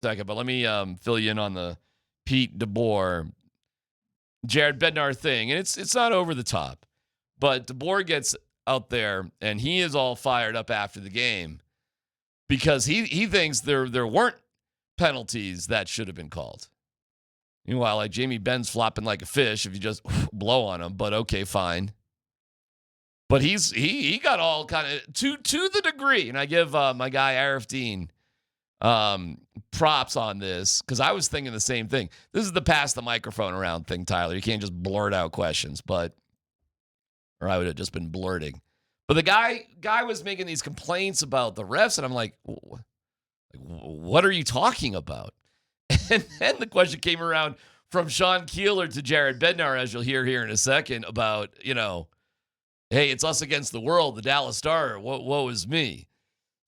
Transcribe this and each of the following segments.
second, but let me fill you in on the Pete DeBoer, Jared Bednar thing. And it's not over the top, but DeBoer gets out there and he is all fired up after the game because he thinks there weren't penalties that should have been called. Meanwhile, like Jamie Benn's flopping like a fish if you just blow on him, but okay, fine. But he got all kind of to the degree, and I give my guy Arif Dean props on this because I was thinking the same thing. This is the pass the microphone around thing, Tyler. You can't just blurt out questions, or I would have just been blurting. But the guy was making these complaints about the refs, and I'm like, what are you talking about? And then the question came around from Sean Keeler to Jared Bednar, as you'll hear here in a second, about, hey, it's us against the world, the Dallas Star, woe is me.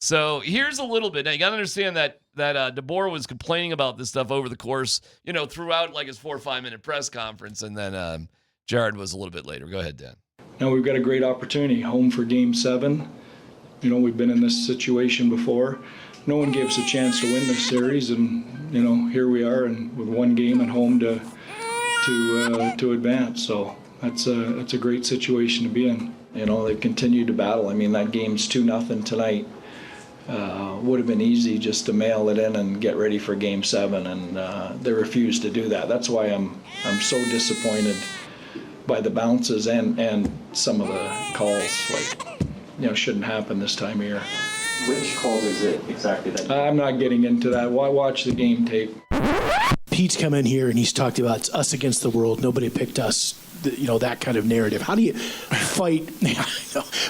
So here's a little bit. Now, you got to understand that DeBoer was complaining about this stuff over the course, throughout like his 4 or 5 minute press conference, and then Jared was a little bit later. Go ahead, Dan. Now we've got a great opportunity, home for Game 7. We've been in this situation before. No one gave us a chance to win this series, and here we are, and with one game at home to advance. So that's a great situation to be in. They've continued to battle. I mean, that game's 2-0 tonight. Would have been easy just to mail it in and get ready for Game 7, and they refused to do that. That's why I'm so disappointed by the bounces and some of the calls. Shouldn't happen this time of year. Which calls is it exactly that? I'm not getting into that. Why watch the game tape? Pete's come in here and he's talked about it's us against the world. Nobody picked us. That kind of narrative. How do you fight?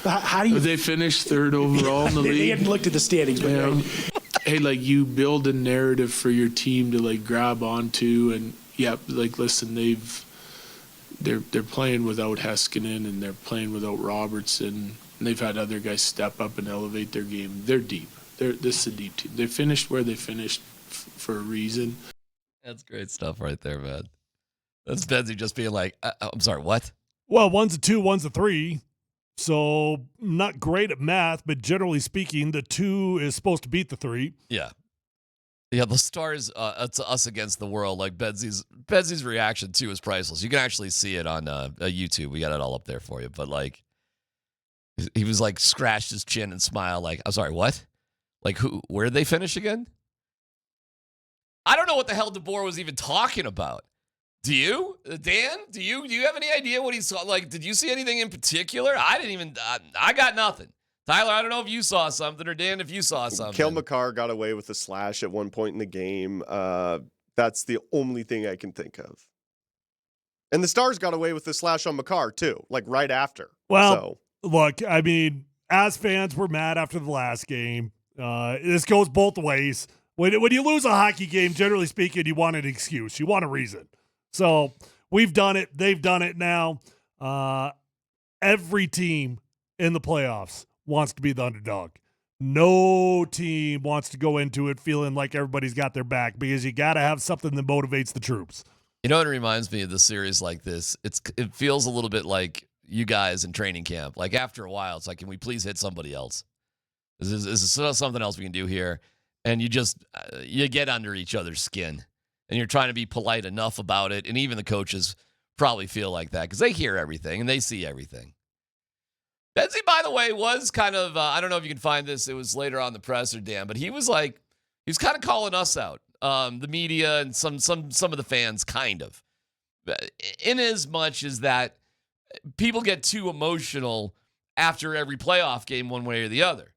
How do you? They finished third overall in the league. They hadn't looked at the standings, but hey, you build a narrative for your team to grab onto, and listen, they're playing without Heiskanen and they're playing without Robertson. And they've had other guys step up and elevate their game. They're deep. This is a deep team. They finished where they finished for a reason. That's great stuff right there, man. That's Benzie just being like, I'm sorry, what? Well, one's a 2, one's a 3. So not great at math, but generally speaking, the 2 is supposed to beat the 3. Yeah. Yeah, the Stars, it's us against the world. Like Benzie's reaction too is priceless. You can actually see it on YouTube. We got it all up there for you. But he was scratched his chin and smiled I'm sorry, what? Where did they finish again? I don't know what the hell DeBoer was even talking about. Do you? Dan? Do you have any idea what he saw? Did you see anything in particular? I got nothing. Tyler, I don't know if you saw something, or Dan, if you saw something. Cale Makar got away with a slash at one point in the game. That's the only thing I can think of. And the Stars got away with the slash on Makar too, right after. Well, look, I mean, as fans, we're mad after the last game. This goes both ways. When you lose a hockey game, generally speaking, you want an excuse. You want a reason. So we've done it. They've done it now. Every team in the playoffs wants to be the underdog. No team wants to go into it feeling like everybody's got their back because you got to have something that motivates the troops. You know what reminds me of the series like this? It feels a little bit like you guys in training camp. After a while, it's can we please hit somebody else? Is this something else we can do here? And you get under each other's skin. And you're trying to be polite enough about it. And even the coaches probably feel like that because they hear everything and they see everything. Benzie, by the way, was kind of, I don't know if you can find this. It was later on the presser, Dan, but he was kind of calling us out, the media and some of the fans, kind of. In as much as that people get too emotional after every playoff game one way or the other.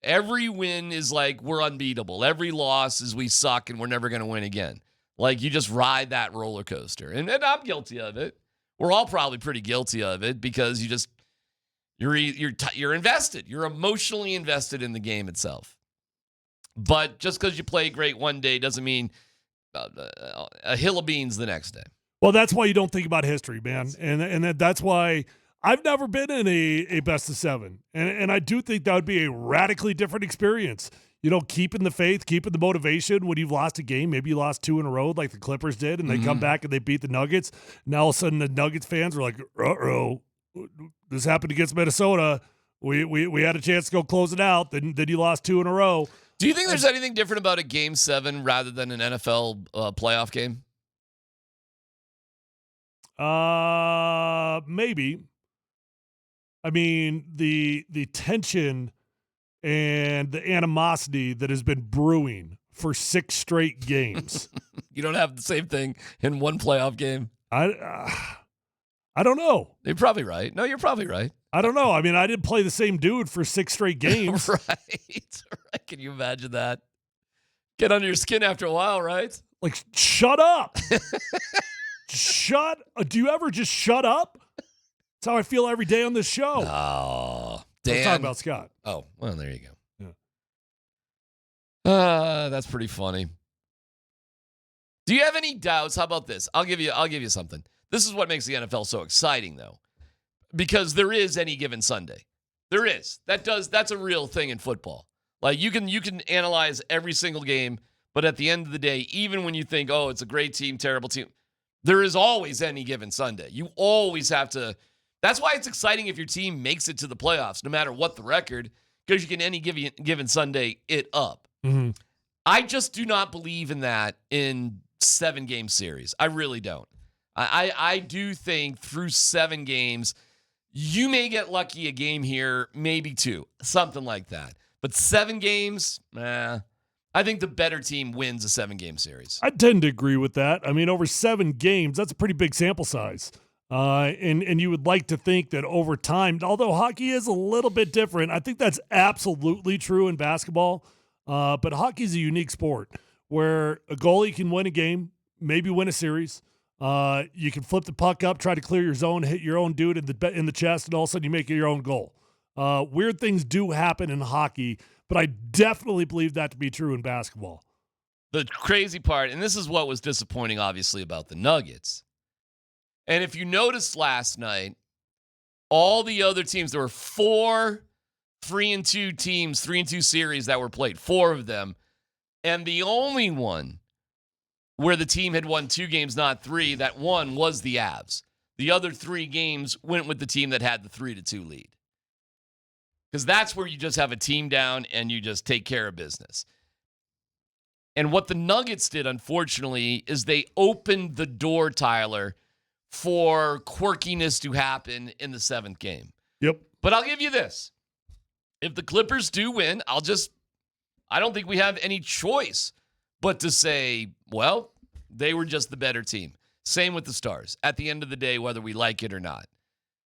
Every win is we're unbeatable. Every loss is we suck and we're never going to win again. You just ride that roller coaster. And I'm guilty of it. We're all probably pretty guilty of it because you're invested. You're emotionally invested in the game itself. But just because you play great one day doesn't mean a hill of beans the next day. Well, that's why you don't think about history, man. And that's why I've never been in a best of 7. And I do think that would be a radically different experience. Keeping the faith, keeping the motivation when you've lost a game. Maybe you lost 2 in a row like the Clippers did, and they come back and they beat the Nuggets. Now all of a sudden the Nuggets fans are like, uh-oh, this happened against Minnesota. We had a chance to go close it out. Then you lost 2 in a row. Do you think there's anything different about a Game 7 rather than an NFL playoff game? Maybe. I mean, the tension and the animosity that has been brewing for 6 straight games. You don't have the same thing in one playoff game? I don't know. You're probably right. No, you're probably right. I don't know. I mean, I didn't play the same dude for 6 straight games. Right. Can you imagine that? Get under your skin after a while, right? Like, shut up. Do you ever just shut up? That's how I feel every day on this show. Oh, Dan. Let's talk about Scott. Oh, well, there you go. Yeah. That's pretty funny. Do you have any doubts? How about this? I'll give you something. This is what makes the NFL so exciting, though, because there is any given Sunday. There is. That's a real thing in football. Like you can analyze every single game, but at the end of the day, even when you think, oh, it's a great team, terrible team, there is always any given Sunday. You always have to. That's why it's exciting if your team makes it to the playoffs, no matter what the record, because you can any given Sunday it up. Mm-hmm. I just do not believe in that in 7-game series. I really don't. I do think through 7 games, you may get lucky a game here, maybe 2, something like that. But 7 games, I think the better team wins a 7-game series. I tend to agree with that. I mean, over 7 games, that's a pretty big sample size. And you would like to think that over time, although hockey is a little bit different, I think that's absolutely true in basketball. But hockey is a unique sport where a goalie can win a game, maybe win a series. You can flip the puck up, try to clear your zone, hit your own dude in the chest, and all of a sudden you make your own goal. Weird things do happen in hockey, but I definitely believe that to be true in basketball. The crazy part, and this is what was disappointing, obviously, about the Nuggets. And if you noticed last night, all the other teams, there were 4 3-2 teams, 3-2 series that were played, 4 of them. And the only one where the team had won 2 games, not 3, that won was the Avs. The other 3 games went with the team that had the 3-2 lead. Because that's where you just have a team down and you just take care of business. And what the Nuggets did, unfortunately, is they opened the door, Tyler, for quirkiness to happen in the 7th game. Yep. But I'll give you this. If the Clippers do win, I don't think we have any choice but to say, well, they were just the better team. Same with the Stars. At the end of the day, whether we like it or not.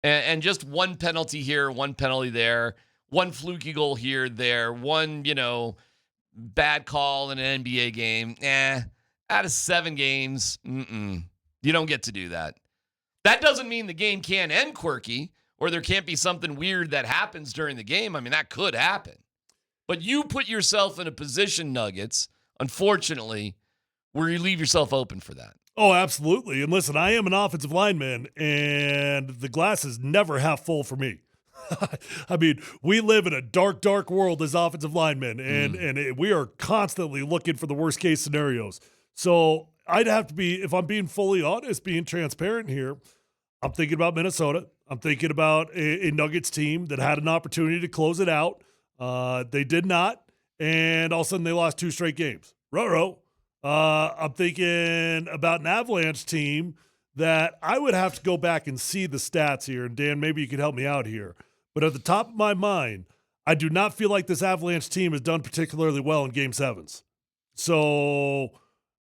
And just one penalty here, one penalty there, one fluky goal here, there, one, bad call in an NBA game. Out of 7 games, you don't get to do that. That doesn't mean the game can't end quirky or there can't be something weird that happens during the game. I mean, that could happen. But you put yourself in a position, Nuggets, unfortunately, where you leave yourself open for that. Oh, absolutely. And listen, I am an offensive lineman, and the glass is never half full for me. I mean, we live in a dark, dark world as offensive linemen, and we are constantly looking for the worst case scenarios. So I'd have to be, if I'm being fully honest, being transparent here, I'm thinking about Minnesota. I'm thinking about a Nuggets team that had an opportunity to close it out. They did not, and all of a sudden they lost 2 straight games. Ruh-roh. I'm thinking about an Avalanche team that I would have to go back and see the stats here. And Dan, maybe you could help me out here. But at the top of my mind, I do not feel like this Avalanche team has done particularly well in Game 7s. So,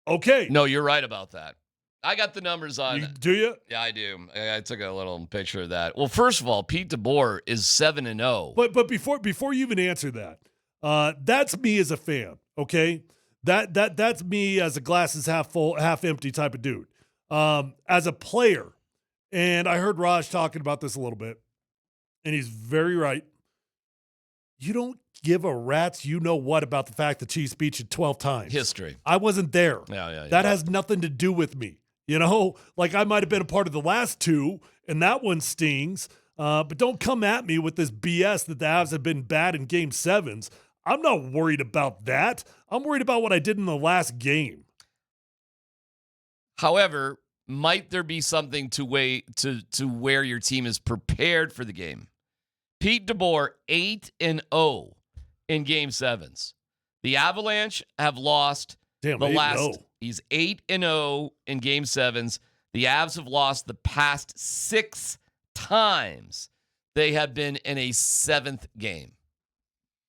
okay. No, you're right about that. I got the numbers on. Do you? Yeah, I do. I took a little picture of that. Well, first of all, Pete DeBoer is 7-0. But before you even answer that, that's me as a fan. Okay. That's me as a glass is half full, half empty type of dude. As a player, and I heard Raj talking about this a little bit, and he's very right. You don't give a rat's you-know-what about the fact the Chiefs beat you 12 times. History. I wasn't there. Yeah. That has nothing to do with me. Like I might have been a part of the last 2, and that one stings. But don't come at me with this BS that the Avs have been bad in Game 7s. I'm not worried about that. I'm worried about what I did in the last game. However, might there be something to where your team is prepared for the game? Pete DeBoer 8-0 in Game 7s. The Avalanche have lost Damn, the 8-0. last. He's 8-0 in Game 7s. The Avs have lost the past 6 times they have been in a 7th game.